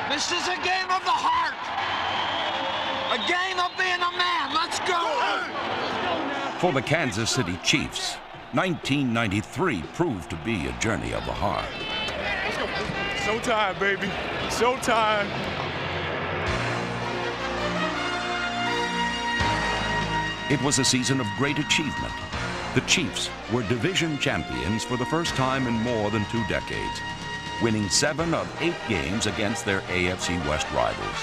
This is a game of the heart. A game of being a man. Let's go. For the Kansas City Chiefs, 1993 proved to be a journey of the heart. Showtime, baby. Showtime. It was a season of great achievement. The Chiefs were division champions for the first time in more than 2 decades, winning 7 of 8 games against their AFC West rivals.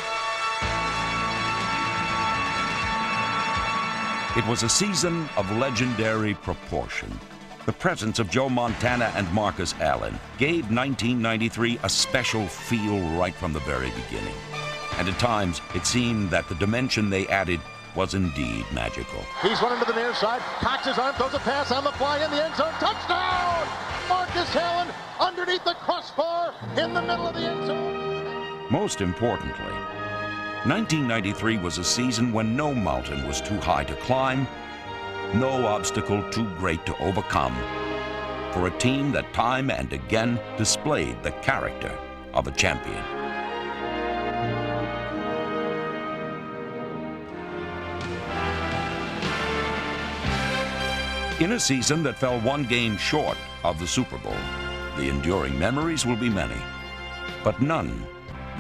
It was a season of legendary proportion. The presence of Joe Montana and Marcus Allen gave 1993 a special feel right from the very beginning. And at times, it seemed that the dimension they added was indeed magical. He's running to the near side, cocks his arm, throws a pass on the fly in the end zone, touchdown! Marcus Allen underneath the crossbar in the middle of the end zone. Most importantly, 1993 was a season when no mountain was too high to climb, no obstacle too great to overcome, for a team that time and again displayed the character of a champion. In a season that fell 1 game short of the Super Bowl, the enduring memories will be many, but none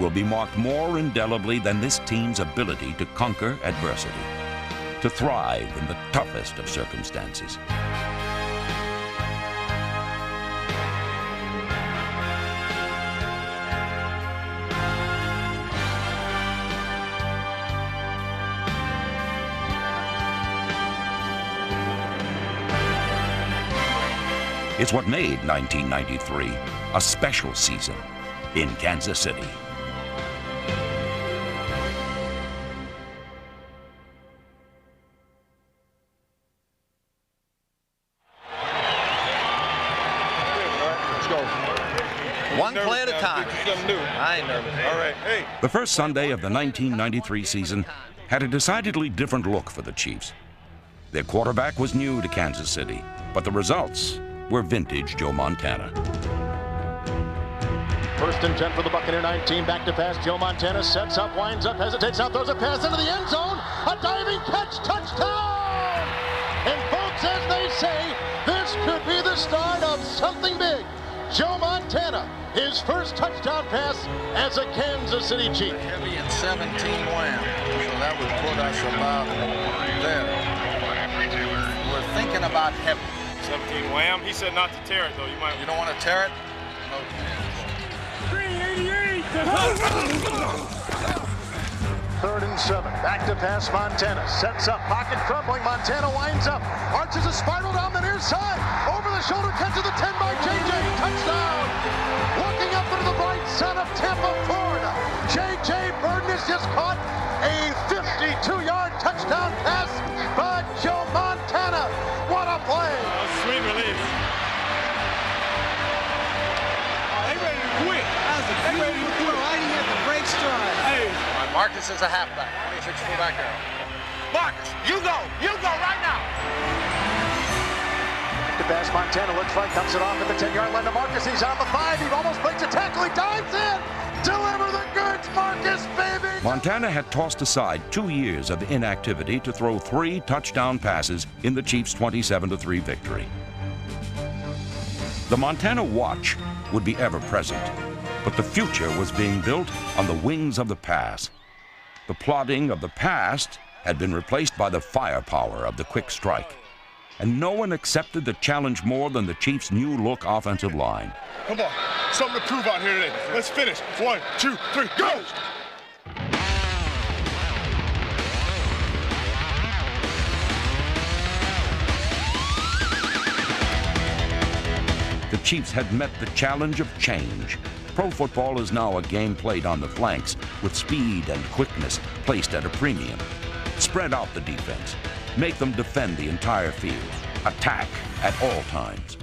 will be marked more indelibly than this team's ability to conquer adversity, to thrive in the toughest of circumstances. It's what made 1993 a special season in Kansas City. One play at a time. I ain't nervous. All right, hey. The first Sunday of the 1993 season had a decidedly different look for the Chiefs. Their quarterback was new to Kansas City, but the results were vintage Joe Montana. 1st and 10 for the Buccaneer 19, back to pass. Joe Montana sets up, winds up, hesitates out, throws a pass into the end zone. A diving catch, touchdown! And folks, as they say, this could be the start of something big. Joe Montana, his first touchdown pass as a Kansas City Chief. Heavy and 17 wham. So that would put us about there. We're thinking about heavy. 17 wham. He said not to tear it, though. You don't want to tear it? Okay. 3rd and 7, back to pass. Montana sets up, pocket crumbling. Montana winds up, arches a spiral down the near side. Over the shoulder catch of the 10 by JJ. Touchdown! Looking up into the bright sun of Tampa, Florida. JJ Burton has just caught a 52-yard touchdown pass by Joe Montana. What a play! Sweet relief. They ready to quit. They ready to quit. Why do you have the break stride? Hey. Marcus is a halfback, 26 fullback arrow. Marcus, you go right now. To pass, Montana looks right, dumps it off at the 10-yard line to Marcus. He's on the 5. He almost breaks a tackle. He dives in. Deliver the goods, Marcus, baby. Montana had tossed aside 2 years of inactivity to throw 3 touchdown passes in the Chiefs' 27-3 victory. The Montana watch would be ever present, but the future was being built on the wings of the pass. The plodding of the past had been replaced by the firepower of the quick strike. And no one accepted the challenge more than the Chiefs' new-look offensive line. Come on, something to prove out here today. Let's finish. 1, 2, 3, go! The Chiefs had met the challenge of change. Pro football is now a game played on the flanks, with speed and quickness placed at a premium. Spread out the defense. Make them defend the entire field. Attack at all times.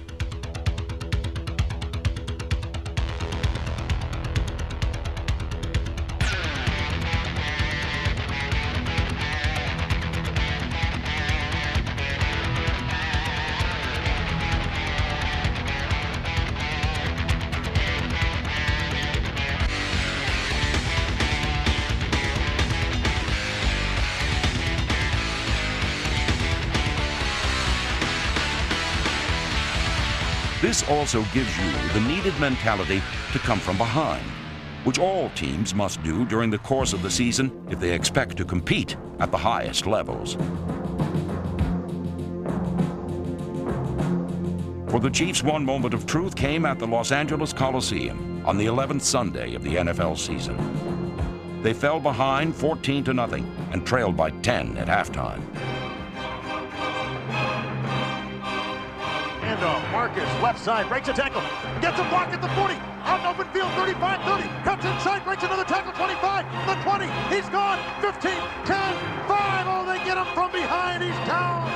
This also gives you the needed mentality to come from behind, which all teams must do during the course of the season if they expect to compete at the highest levels. For the Chiefs, one moment of truth came at the Los Angeles Coliseum on the 11th Sunday of the NFL season. They fell behind 14-0 and trailed by 10 at halftime. Handoff, Marcus, left side, breaks a tackle, gets a block at the 40, out in open field, 35, 30, cuts inside, breaks another tackle, 25, the 20, he's gone, 15, 10, 5, oh, they get him from behind, he's down.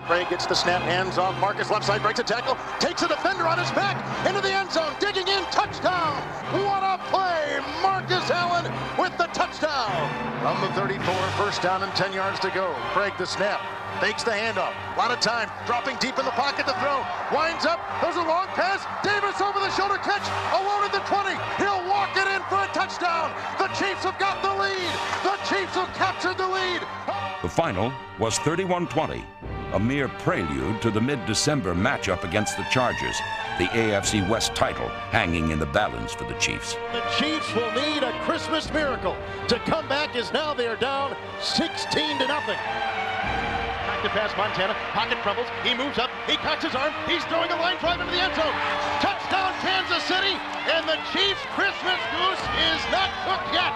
Craig gets the snap, hands off, Marcus, left side, breaks a tackle, takes a defender on his back, into the end zone, digging in, touchdown! What a play! Marcus Allen with the touchdown! From the 34, first down and 10 yards to go. Craig the snap. Fakes the handoff. A lot of time. Dropping deep in the pocket to throw. Winds up. There's a long pass. Davis over the shoulder catch. Alone at the 20. He'll walk it in for a touchdown. The Chiefs have got the lead. The Chiefs have captured the lead. The final was 31-20, a mere prelude to the mid-December matchup against the Chargers, the AFC West title hanging in the balance for the Chiefs. The Chiefs will need a Christmas miracle to come back as now they are down 16-0. To pass Montana, pocket crumbles, he moves up, he cocks his arm, he's throwing a line drive into the end zone. Touchdown Kansas City, and the Chiefs' Christmas goose is not cooked yet.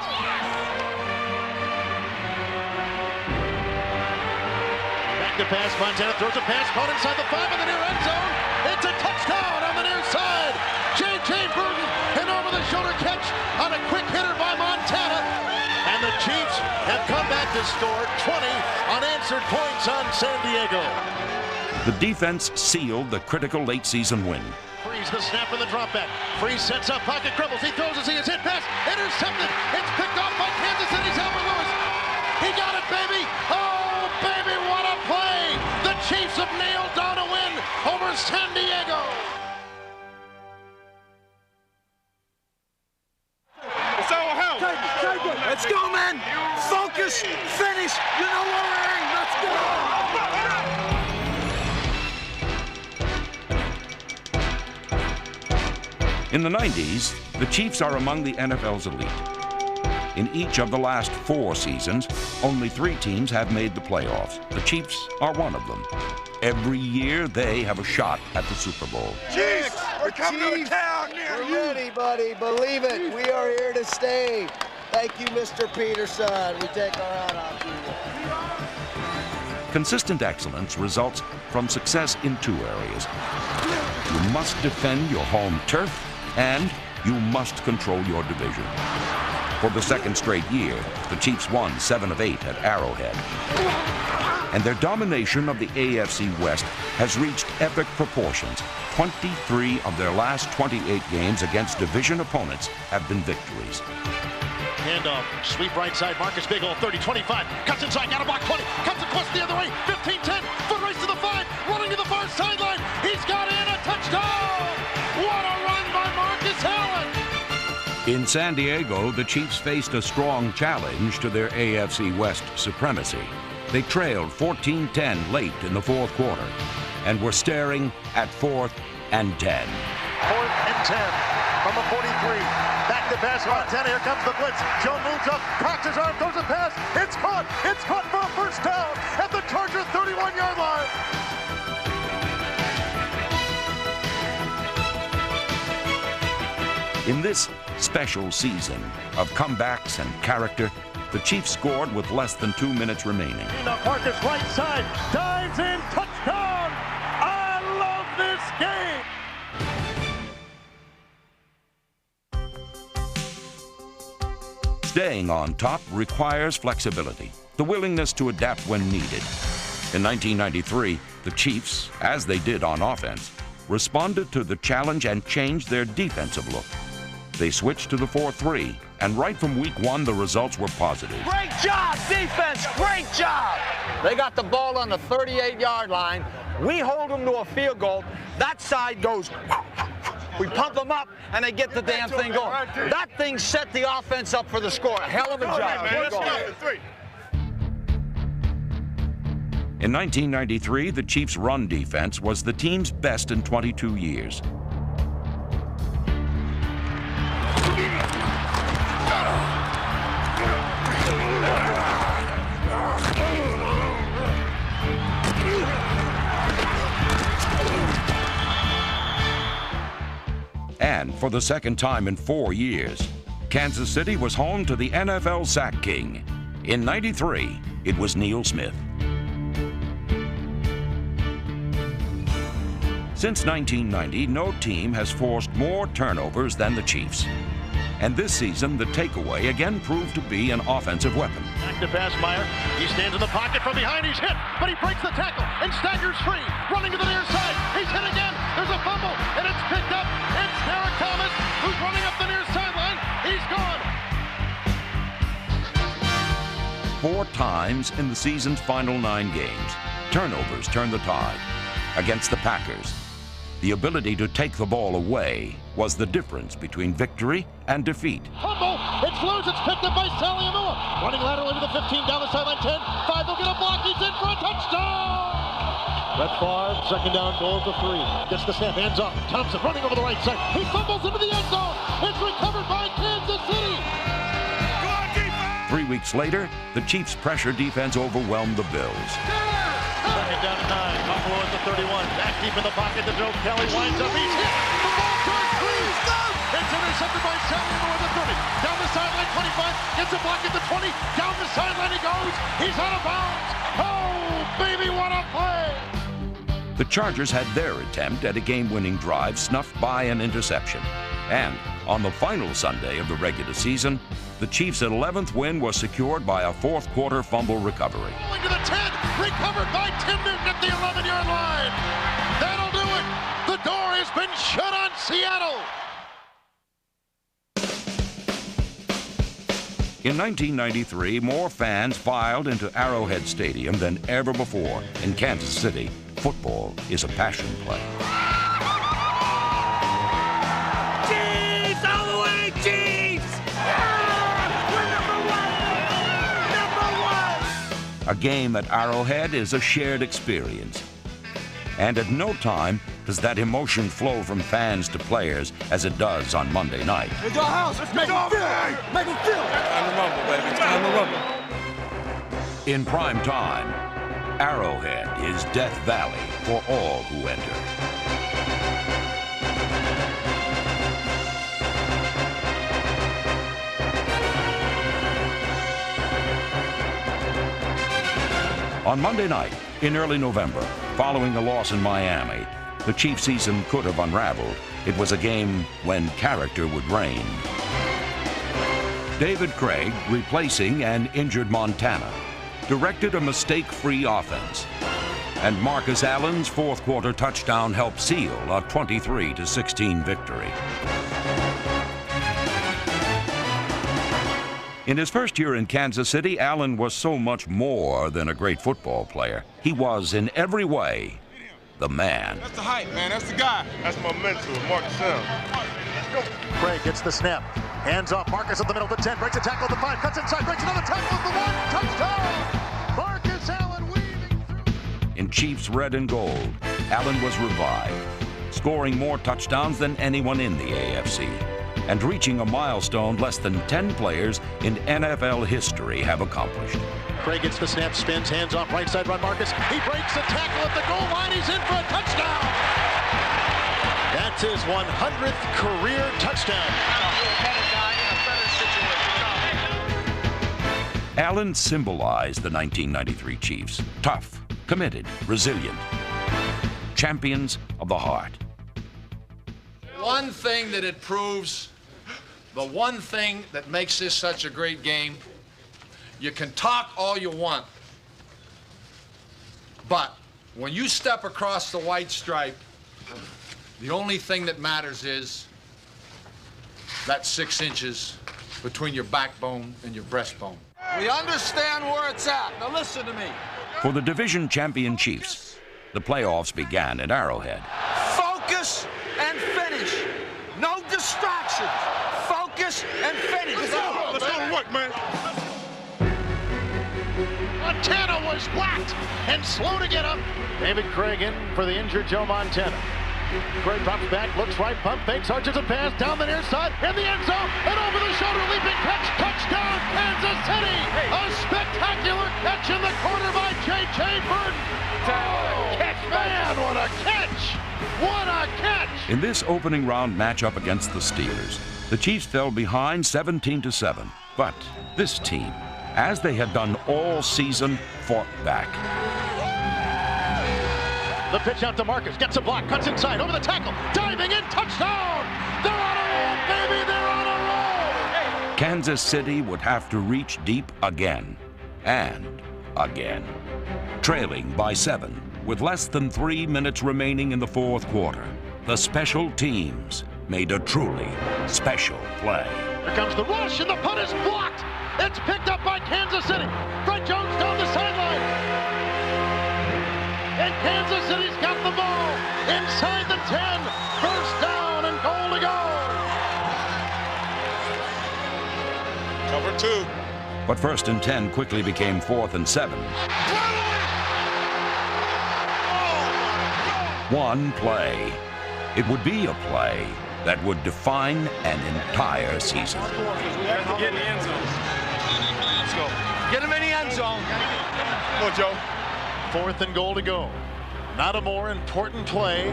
Back to pass, Montana throws a pass, caught inside the 5 in the near end zone. It's a touchdown on the near side. J.J. Burton, an over-the-shoulder catch on a quick hitter by Montana. And the Chiefs have come back to score 20 unanswered points on San Diego. The defense sealed the critical late-season win. Freeze the snap and the drop back. Freeze sets up, pocket crumbles. He throws as he is hit pass. Intercepted. It's picked off by Kansas City's Albert Lewis. He got it, baby. Oh, baby, what a play. The Chiefs have nailed down a win over San Diego. Let's go, man! Focus! Finish! You know where we're in! Let's go! In the 90s, the Chiefs are among the NFL's elite. In each of the last 4 seasons, only 3 teams have made the playoffs. The Chiefs are one of them. Every year, they have a shot at the Super Bowl. Chiefs, we're coming to town near you. We're ready, buddy. Believe it. We are here to stay. Thank you, Mr. Peterson. We take our hat off to you. Consistent excellence results from success in 2 areas. You must defend your home turf, and you must control your division. For the 2nd straight year, the Chiefs won 7 of 8 at Arrowhead. And their domination of the AFC West has reached epic proportions. 23 of their last 28 games against division opponents have been victories. Handoff, sweep right side, Marcus Big Hole, 30-25, cuts inside, got a block, 20, comes across the other way, 15-10, foot race to the 5, running to the far sideline, he's got in a touchdown! What a run by Marcus Allen! In San Diego, the Chiefs faced a strong challenge to their AFC West supremacy. They trailed 14-10 late in the 4th quarter and were staring at 4th and 10. 4th and 10 from the 43. Back to pass, Montana. Here comes the blitz. Joe moves up, cocks his arm, throws a pass. It's caught. It's caught for a first down at the Charger 31-yard line. In this special season of comebacks and character, the Chiefs scored with less than 2 minutes remaining. Marcus right side, dives in, touchdown! I love this game! Staying on top requires flexibility, the willingness to adapt when needed. In 1993, the Chiefs, as they did on offense, responded to the challenge and changed their defensive look. They switched to the 4-3, and right from week 1, the results were positive. Great job, defense! Great job! They got the ball on the 38-yard line. We hold them to a field goal. That side goes. We pump them up, and they get the damn thing going. That thing set the offense up for the score. A hell of a job. In 1993, the Chiefs' run defense was the team's best in 22 years. And for the second time in 4 years, Kansas City was home to the NFL sack king. In '93, it was Neil Smith. Since 1990, no team has forced more turnovers than the Chiefs. And this season, the takeaway again proved to be an offensive weapon. Back to pass, Meyer. He stands in the pocket from behind. He's hit, but he breaks the tackle and staggers free. Running to the near side. He's hit again. There's a fumble, and it's picked up. It's Derek Thomas, who's running up the near sideline. He's gone. 4 times in the season's final 9 games, turnovers turned the tide. Against the Packers, the ability to take the ball away was the difference between victory and defeat. Fumble. It's loose. It's picked up by Saliamua. Running laterally to the 15, down the sideline 10. 5 will get a block. He's in for a touchdown. Brett Favre, second down, goal to 3. Gets the snap, hands up. Thompson running over the right side. He fumbles into the end zone. It's recovered by Kansas City. 3 weeks later, the Chiefs' pressure defense overwhelmed the Bills. Second down and 9. Buffalo at the 31. Back deep in the pocket to Joe Kelly. Winds up. He's hit. The ball turns free. It's intercepted by Saliamua at the 30. Down the sideline 25. Gets a block at the 20. Down the sideline he goes. He's out of bounds. Oh, baby, what a play. The Chargers had their attempt at a game-winning drive snuffed by an interception. And on the final Sunday of the regular season, the Chiefs' 11th win was secured by a fourth-quarter fumble recovery. Going to the 10, recovered by Tim Newton at the 11-yard line. That'll do it. The door has been shut on Seattle. In 1993, more fans filed into Arrowhead Stadium than ever before. In Kansas City, football is a passion play. Chiefs, all the way, Chiefs! We're number one! A game at Arrowhead is a shared experience. And at no time does that emotion flow from fans to players as it does on Monday night. It's our house. Let's make them feel it. Make them feel it. Time to rumble, baby. It's time to rumble. In prime time, Arrowhead is Death Valley for all who enter. On Monday night, in early November, following a loss in Miami, the Chiefs' season could have unraveled. It was a game when character would reign. David Craig, replacing an injured Montana, directed a mistake-free offense. And Marcus Allen's fourth-quarter touchdown helped seal a 23-16 victory. In his first year in Kansas City, Allen was so much more than a great football player. He was, in every way, the man. That's the hype, man. That's the guy. That's my mentor, Marcus Allen. Craig gets the snap. Hands off. Marcus at the middle of the 10. Breaks a tackle at the 5. Cuts inside. Breaks another tackle at the 1. Touchdown! Marcus Allen weaving through. In Chiefs red and gold, Allen was revived, scoring more touchdowns than anyone in the AFC, and reaching a milestone less than 10 players in NFL history have accomplished. Craig gets the snap, spins, hands off, right side run Marcus. He breaks the tackle at the goal line. He's in for a touchdown. That's his 100th career touchdown. Allen symbolized the 1993 Chiefs. Tough, committed, resilient. Champions of the heart. One thing that it proves, the one thing that makes this such a great game, you can talk all you want, but when you step across the white stripe, the only thing that matters is that 6 inches between your backbone and your breastbone. We understand where it's at. Now listen to me. For the division champion Chiefs, the playoffs began at Arrowhead. Focus and finish. No distractions. Focus and finish. Let's go to work, man. Montana was whacked and slow to get up. David Craig in for the injured Joe Montana. Gray drops back, looks right, pump fakes, arches a pass, down the near side, in the end zone, and over the shoulder, leaping catch, touchdown, Kansas City! A spectacular catch in the corner by J.J. Burton! Oh, man, what a catch! What a catch! In this opening round matchup against the Steelers, the Chiefs fell behind 17-7. But this team, as they had done all season, fought back. The pitch out to Marcus, gets a block, cuts inside, over the tackle, diving in, touchdown! They're on a roll, baby, they're on a roll! Kansas City would have to reach deep again and again. Trailing by 7, with less than 3 minutes remaining in the fourth quarter, the special teams made a truly special play. Here comes the rush, and the punt is blocked! It's picked up by Kansas City! Fred Jones down the sideline! And Kansas City's got the ball inside the 10. First down and goal to go. Cover 2. But 1st and 10 quickly became 4th and 7. One play. It would be a play that would define an entire season. We have to get in the end zone. Let's go. Get him in the end zone. Come on, Joe. 4th and goal to go. Not a more important play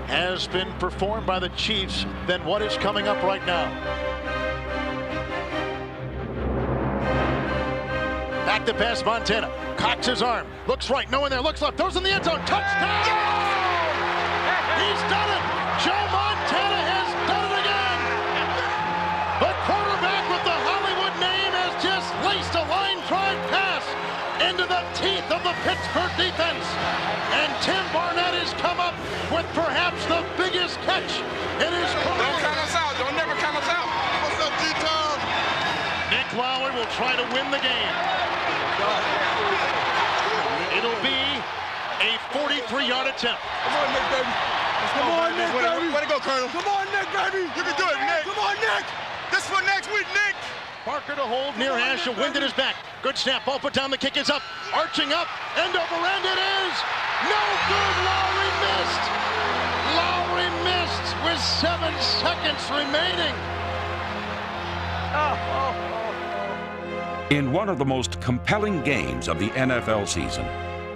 has been performed by the Chiefs than what is coming up right now. Back to pass Montana. Cocks his arm. Looks right, no one there. Looks left. Throws in the end zone. Touchdown! He's done it! Joe Montana has done it again! The quarterback with the Hollywood name has just laced a line drive pass into the teeth of the Pittsburgh defense. And Tim Barnett has come up with perhaps the biggest catch in his career. Don't count us out. Don't never count us out. What's up, G-Town? Nick Lowery will try to win the game. It'll be a 43-yard attempt. Come on, Nick, baby. Come on, Nick, baby. Way to go, Colonel. Come on, Nick, baby. You can do it, Nick. Come on, Nick. This for next week, Nick. Parker to hold near hash, a wind at his back. Good snap, ball put down, the kick is up. Arching up, end over end it is. No good, Lowry missed. Lowry missed with 7 seconds remaining. In one of the most compelling games of the NFL season,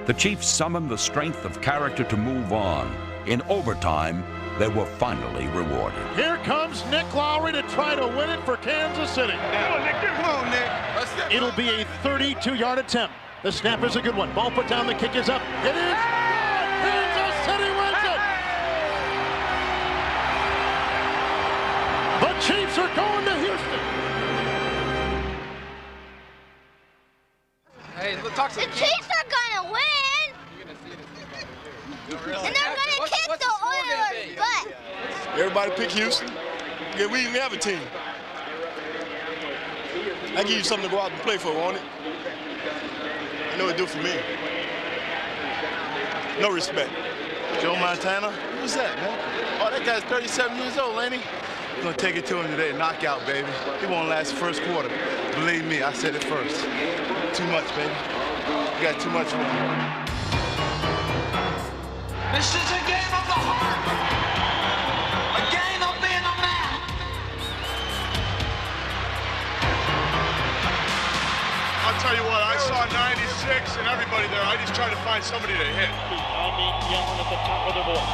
the Chiefs summoned the strength of character to move on. In overtime, they were finally rewarded. Here comes Nick Lowery to try to win it for Kansas City. Come on, Nick. Come on, Nick. That's it. It'll be a 32-yard attempt. The snap is a good one. Ball put down, the kick is up. It is good! Kansas City wins it! The Chiefs are going to Houston. Hey, talk to The Chiefs are gonna win! And they're gonna kick the Oilers' butt! Everybody pick Houston. Yeah, we even have a team. I give you something to go out and play for, won't it? I know it do for me. No respect. Joe Montana? Who's that, man? Oh, that guy's 37 years old, ain't he? We're gonna take it to him today, knockout, baby. He won't last the first quarter. Believe me, I said it first. Too much, baby. You got too much for me. This is a game of the heart. A game of being a man. I'll tell you what, I saw 96 and everybody there. I just tried to find somebody to hit. I mean, yelling at the top of the voice.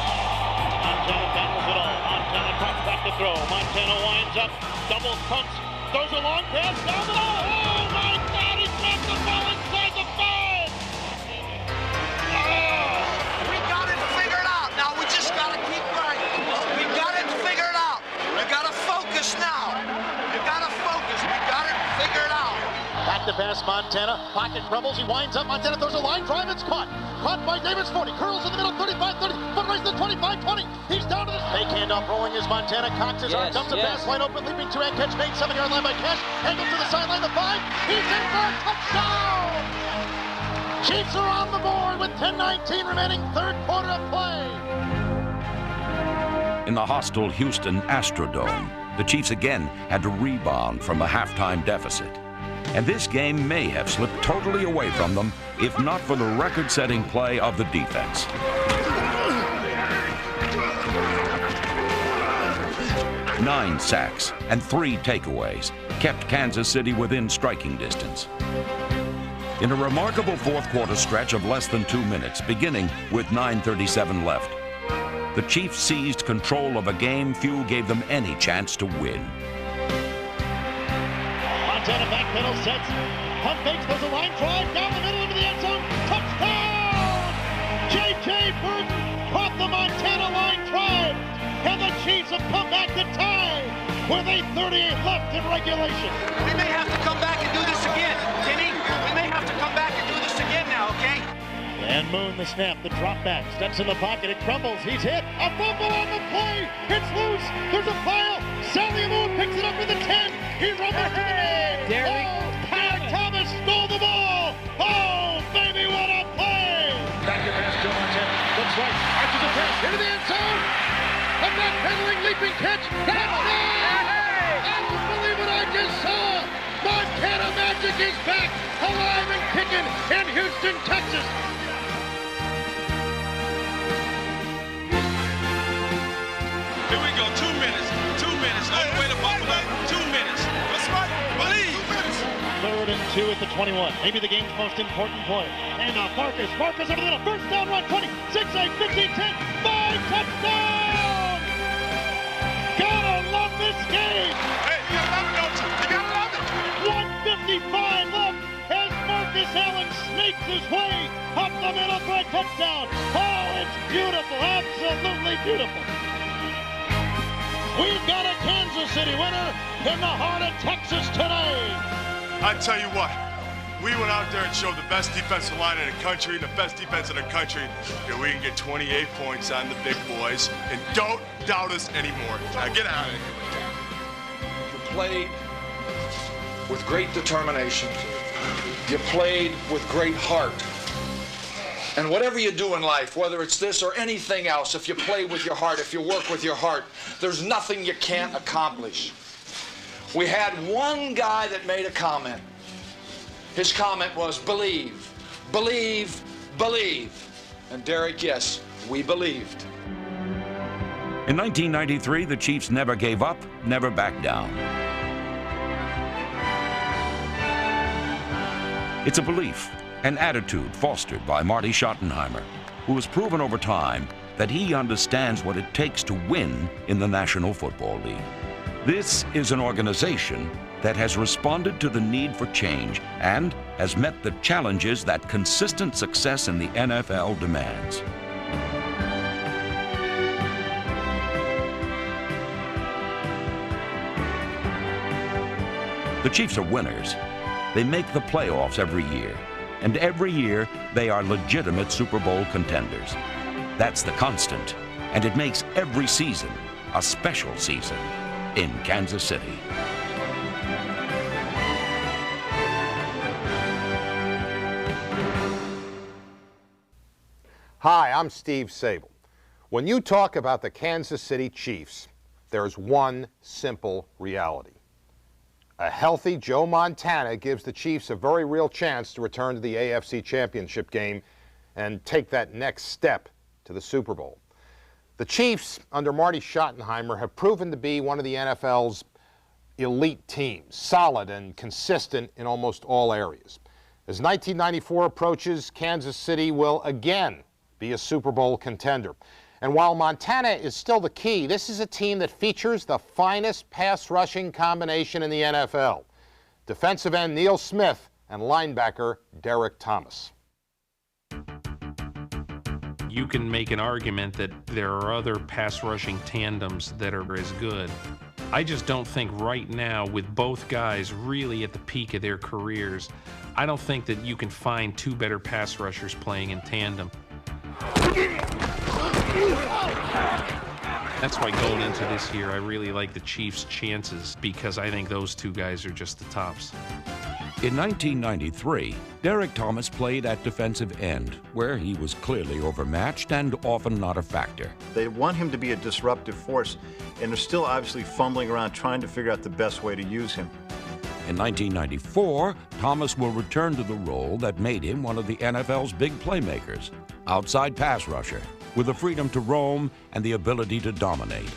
Montana tackles it all. Montana comes back to throw. Montana winds up, double punts, throws a long pass down the line. Oh my God, he dropped the ball inside the 5. We got it figured out. Now we just got to keep right. We got it figured out. We got to focus now. You got to focus. We got it figured out. Back to pass Montana. Pocket crumbles. He winds up. Montana throws a line drive. It's caught. Caught by Davis 40. Curls in the middle. 35-30. Foot race to 25-20. He's down to the fake handoff. Rolling is Montana. Cocks his arm. Dumps a pass. Wide open. Leaping 2-hand catch made. 7-yard line by Cash. Angled to the sideline. The 5. He's in for a touchdown. Chiefs are on the board with 10:19 remaining. Third quarter of play. In the hostile Houston Astrodome, the Chiefs again had to rebound from a halftime deficit. And this game may have slipped totally away from them if not for the record-setting play of the defense. 9 sacks, and 3 takeaways kept Kansas City within striking distance. In a remarkable fourth-quarter stretch of less than 2 minutes, beginning with 9:37 left, the Chiefs seized control of a game few gave them any chance to win. Montana backpedal sets. Pump fakes. There's a line drive down the middle into the end zone. Touchdown! J.J. Burton caught the Montana line drive, and the Chiefs have come back to tie with 8:38 left in regulation. We may have to come back and do this again, Timmy. We may have to come back and do this again now, okay? And Moon the snap, the drop back, steps in the pocket, it crumbles, he's hit, a fumble on the play, it's loose, there's a file, Sally Moon picks it up in the 10, he rumbles to the main, Derek Thomas stole the ball, oh baby what a play! Back to pass, Joe Montana, looks right, arches a pass, into the end zone, a backpedaling, leaping catch, touchdown! I don't believe what I just saw, Montana Magic is back, alive and kicking in Houston, Texas. Here we go, 2 minutes. 2 minutes. All the way to Buffalo. 2 minutes. That's right. Believe. 3rd and 2 at the 21. Maybe the game's most important play. And now Marcus over the middle. First down run, 20, 6, 8, 15, 10, 5, touchdown! Gotta love this game! Hey, you gotta love it, don't you? You gotta love it. 1:55 left as Marcus Allen sneaks his way up the middle for a touchdown. Oh, it's beautiful. Absolutely beautiful. We've got a Kansas City winner in the heart of Texas today. I tell you what, we went out there and showed the best defensive line in the country and the best defense in the country. And we can get 28 points on the big boys. And don't doubt us anymore. Now get out of here. You played with great determination. You played with great heart. And whatever you do in life, whether it's this or anything else, if you play with your heart, if you work with your heart, there's nothing you can't accomplish. We had one guy that made a comment. His comment was, believe, believe, believe. And Derek, yes, we believed. In 1993, the Chiefs never gave up, never backed down. It's a belief, an attitude fostered by Marty Schottenheimer, who has proven over time that he understands what it takes to win in the National Football League. This is an organization that has responded to the need for change and has met the challenges that consistent success in the NFL demands. The Chiefs are winners. They make the playoffs every year. And every year, they are legitimate Super Bowl contenders. That's the constant, and it makes every season a special season in Kansas City. Hi, I'm Steve Sable. When you talk about the Kansas City Chiefs, there's one simple reality. A healthy Joe Montana gives the Chiefs a very real chance to return to the AFC Championship game and take that next step to the Super Bowl. The Chiefs, under Marty Schottenheimer, have proven to be one of the NFL's elite teams, solid and consistent in almost all areas. As 1994 approaches, Kansas City will again be a Super Bowl contender. And while Montana is still the key, this is a team that features the finest pass rushing combination in the NFL. Defensive end Neil Smith and linebacker Derek Thomas. You can make an argument that there are other pass rushing tandems that are as good. I just don't think right now, with both guys really at the peak of their careers, I don't think that you can find two better pass rushers playing in tandem. That's why going into this year, I really like the Chiefs' chances because I think those two guys are just the tops. In 1993, Derek Thomas played at defensive end, where he was clearly overmatched and often not a factor. They want him to be a disruptive force, and they're still obviously fumbling around trying to figure out the best way to use him. In 1994, Thomas will return to the role that made him one of the NFL's big playmakers, outside pass rusher, with the freedom to roam and the ability to dominate.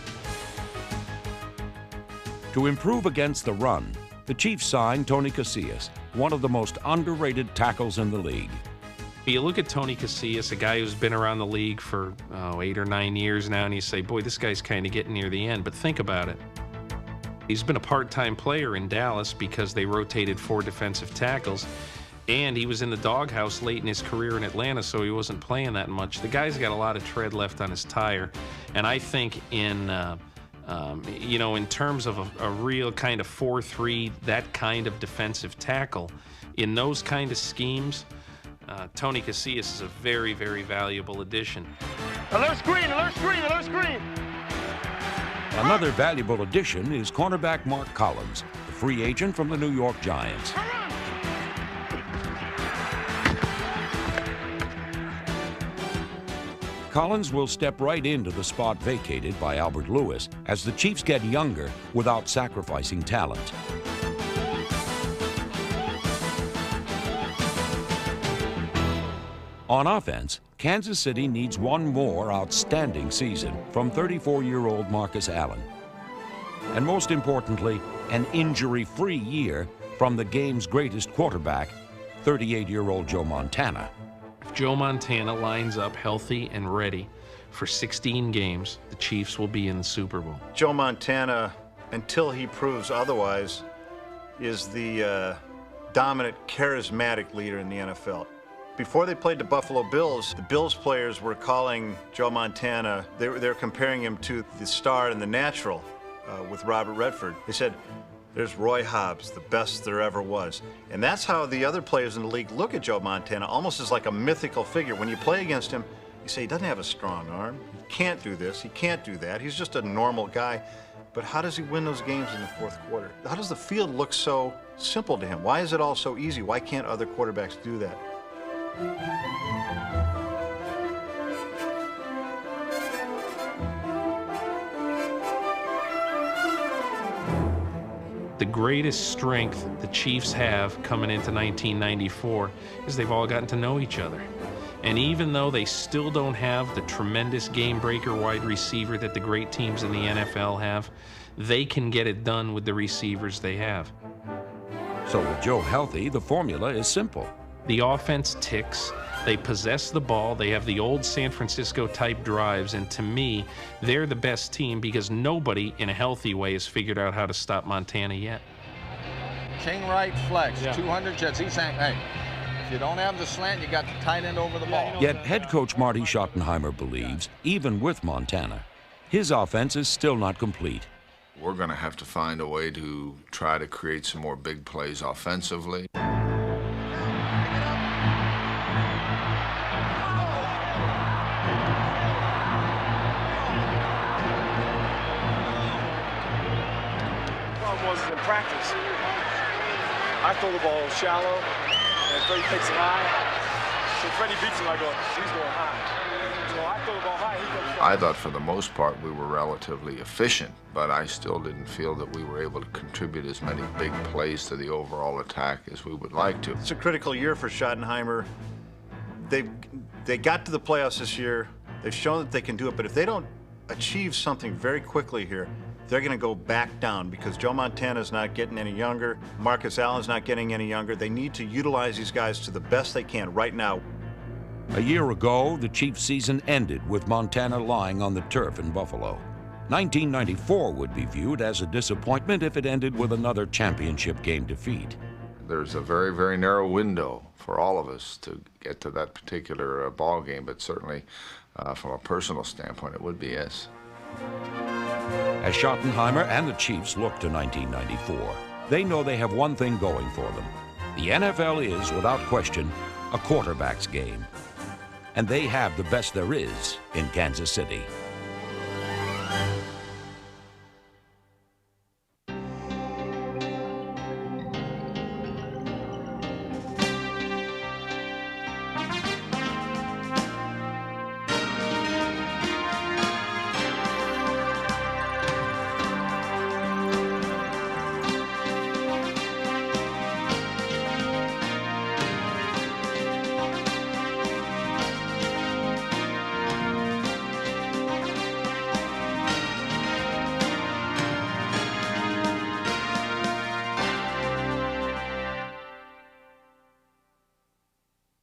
To improve against the run, the Chiefs signed Tony Casillas, one of the most underrated tackles in the league. You look at Tony Casillas, a guy who's been around the league for 8 or 9 years now, and you say, boy, this guy's kind of getting near the end. But think about it. He's been a part-time player in Dallas because they rotated 4 defensive tackles, and he was in the doghouse late in his career in Atlanta, so he wasn't playing that much. The guy's got a lot of tread left on his tire, and I think in terms of a real kind of 4-3, that kind of defensive tackle, in those kind of schemes, Tony Casillas is a very, very valuable addition. Alert screen, alert screen, alert screen. Another valuable addition is cornerback Mark Collins, the free agent from the New York Giants. Collins will step right into the spot vacated by Albert Lewis as the Chiefs get younger without sacrificing talent. On offense, Kansas City needs one more outstanding season from 34-year-old Marcus Allen. And most importantly, an injury-free year from the game's greatest quarterback, 38-year-old Joe Montana. If Joe Montana lines up healthy and ready for 16 games, the Chiefs will be in the Super Bowl. Joe Montana, until he proves otherwise, is the dominant, charismatic leader in the NFL. Before they played the Buffalo Bills, the Bills players were calling Joe Montana, they were comparing him to the star in The Natural with Robert Redford. They said, there's Roy Hobbs, the best there ever was. And that's how the other players in the league look at Joe Montana, almost as like a mythical figure. When you play against him, you say, he doesn't have a strong arm. He can't do this, he can't do that. He's just a normal guy. But how does he win those games in the fourth quarter? How does the field look so simple to him? Why is it all so easy? Why can't other quarterbacks do that? The greatest strength the Chiefs have coming into 1994 is they've all gotten to know each other. And even though they still don't have the tremendous game-breaker wide receiver that the great teams in the NFL have, they can get it done with the receivers they have. So with Joe healthy, the formula is simple. The offense ticks, they possess the ball, they have the old San Francisco type drives, and to me, they're the best team because nobody in a healthy way has figured out how to stop Montana yet. King right flex, Yeah. 200 jets. He's saying, hey, if you don't have the slant, you got the tight end over the ball. Yet head coach Marty Schottenheimer believes, even with Montana, his offense is still not complete. We're going to have to find a way to try to create some more big plays offensively. In practice, I throw the ball shallow, and Freddie takes it high. So Freddie beats him, I go, he's going high. So I throw the ball high, he comes I thought for the most part we were relatively efficient, but I still didn't feel that we were able to contribute as many big plays to the overall attack as we would like to. It's a critical year for Schottenheimer. They got to the playoffs this year. They've shown that they can do it, but if they don't achieve something very quickly here, they're going to go back down because Joe Montana's not getting any younger. Marcus Allen's not getting any younger. They need to utilize these guys to the best they can right now. A year ago, the Chiefs' season ended with Montana lying on the turf in Buffalo. 1994 would be viewed as a disappointment if it ended with another championship game defeat. There's a very, very narrow window for all of us to get to that particular ball game, but certainly from a personal standpoint, it would be yes. As Schottenheimer and the Chiefs look to 1994, they know they have one thing going for them. The NFL is, without question, a quarterback's game. And they have the best there is in Kansas City.